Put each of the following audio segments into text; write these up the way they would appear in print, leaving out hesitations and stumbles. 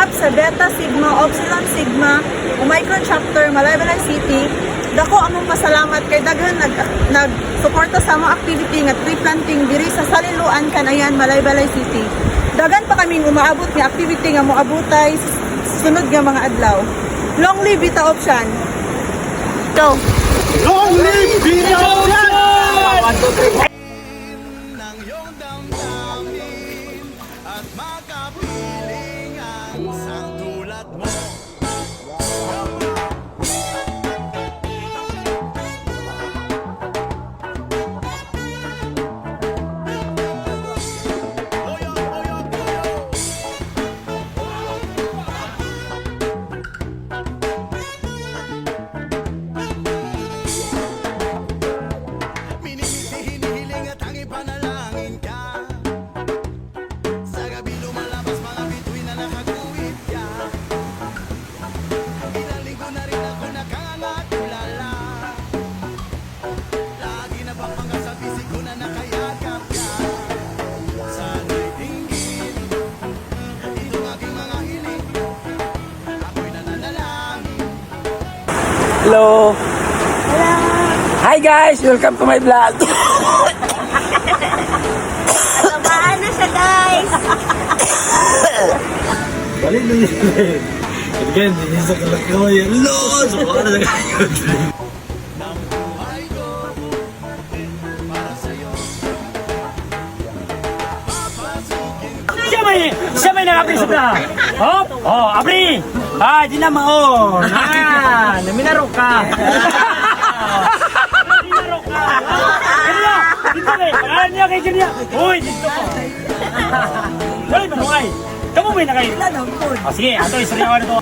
biap sa Beta Sigma, Upsilon Sigma, Omicron Chapter, Malaybalay City. Dako among pasalamat kay daghan nag-suporta sa among activity nga tree planting diri sa Saliluan, Canayan, Malaybalay City. Daghan pa kaming umaabot nga activity nga moabotay sunod nga mga adlaw. Long live Bita Option. Go. Long live Bita Option! 1, 2, 3. Ng iyong damdamin at makapiling ang isang tulad mo. Hello. Hi guys, welcome to my vlog. Tamaan na siya, guys. Balik na yun. Again, hindi sa kalakaw yan. Los! Baka na kayo. Siya may nakapisip na. Hop! Oh, abri! Ah, di na maon. Ah, naminaro ka. Naminaro ka. Kanya, dito eh. Pangalan niya kay Kanya. Uy, dito ko. Dali, manungay. Kamu may nakay. Oh, sige, ato, isaryawan na to.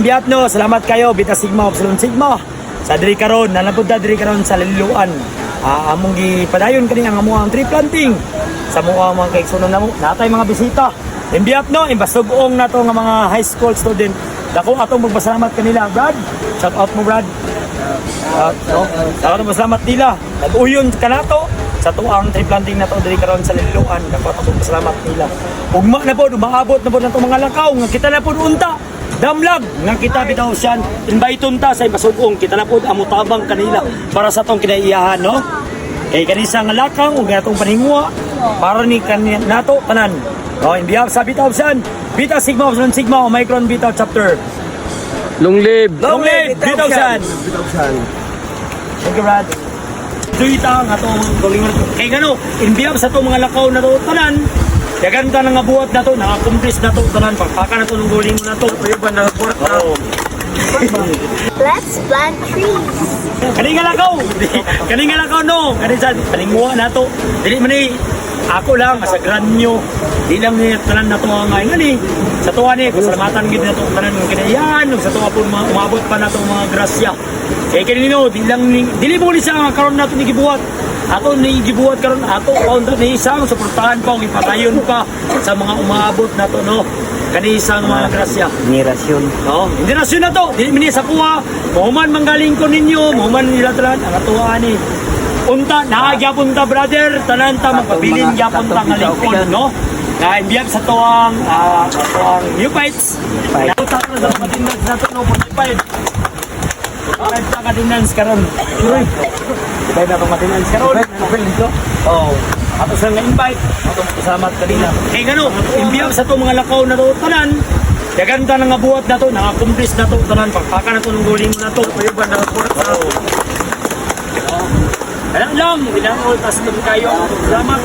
Biat no, salamat kayo Beta Sigma, Upsilon Sigma. Sa diri karon, nalabod na diri karon sa Liluan. Among gipadayon kani ang among tree planting. Sa mga kaigsunon namo, natay mga bisita. Biat no, imbasugong na to nga mga high school student. Dako atong magpasalamat kanila, Brad. Shout out mo, Brad. No, dapat pasalamat nila. Nag-uyon kanato sa tuang tree planting na to diri karon sa Liluan. Dako atong pasalamat nila. Ugma na po, umaabot na po na to mga lakaw nga kita na po unta. Damlag nga kita bitaw siyan invite ta sa ibasugong kita na pod amutabang kanila para sa tong kinaiyahan no kay kanisa nga lakaw ug atong panhingwa para ni kanina nato tanan no in behalf sa Bita Option Beta Sigma Option Sigma Omicron Beta Chapter long live Bita Option thank you Brad tuita nga tong golingon kay gano in behalf sa tong mga lakaw na to tanan dagan ta nga buhat na to, naka-accomplish na to, tanan, pagpaka na to ng goling mo na to, kayo ba nakabuhat na? Let's plant trees. Kaning nga lakaw no, kaning sa paninguha na to, dili man ni, ako lang, masagran nyo, di lang ni tanan na to nga ngayon ni, sa tuwa ni, pasalamatan gid na to, tanan ng kinayan, sa tuwa po umabot pa na to mga grasya. Kaya kanino, dili mo ni siya nga karon na to ni gibuhat. Ato ni gibuhat karon ato kaunta ni isang suportahan pa ug ipatayon pa sa mga umaabot na to no kanisang mga grasya ni rasyon no hindi rasyon na to dili mini sa kuha human manggaling ko ninyo human nila tanan ang atuwa ni unta naagya ta brother tanan ta magpabilin gyapon ta nga lingkod no na biyag sa tuwang new fights na ta sa matindag sa to no 45 kahit sa kadinans karon dahil na itong matinans karon dito oh ato sa nga-invite atong pasalamat kanina kay gano imbiyag sa itong mga lakaw na to tanan daganda na nga buhat na to naka-accomplish na to tanan pagpaka na to ng guling na to kayo ba nakakurat na to alam ilang ultas naman kayo salamat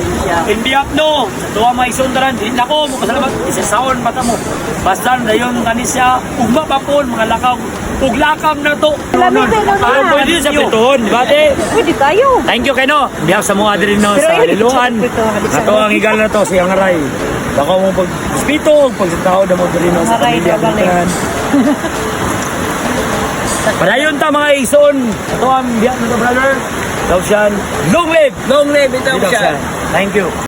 imbiyag no sa tuwa mga isundaran hindi na ko makasalamat isasaon mata mo basta na yun kanisya ugma pa po mga lakaw uglakam na to. Pwede sa pituhon, di ba te? Pwede tayo. Thank you kayo. Biyak sa mga adrin no, sa Liluan. Ito ang higal na to, siyang aray. Baka mo pag-spito, pag-tao na mo adrin no, sa pamilya. Padayon ta mga ison. Ito ang biyak na to brother. Long live! Long live, Bita Option. Thank you.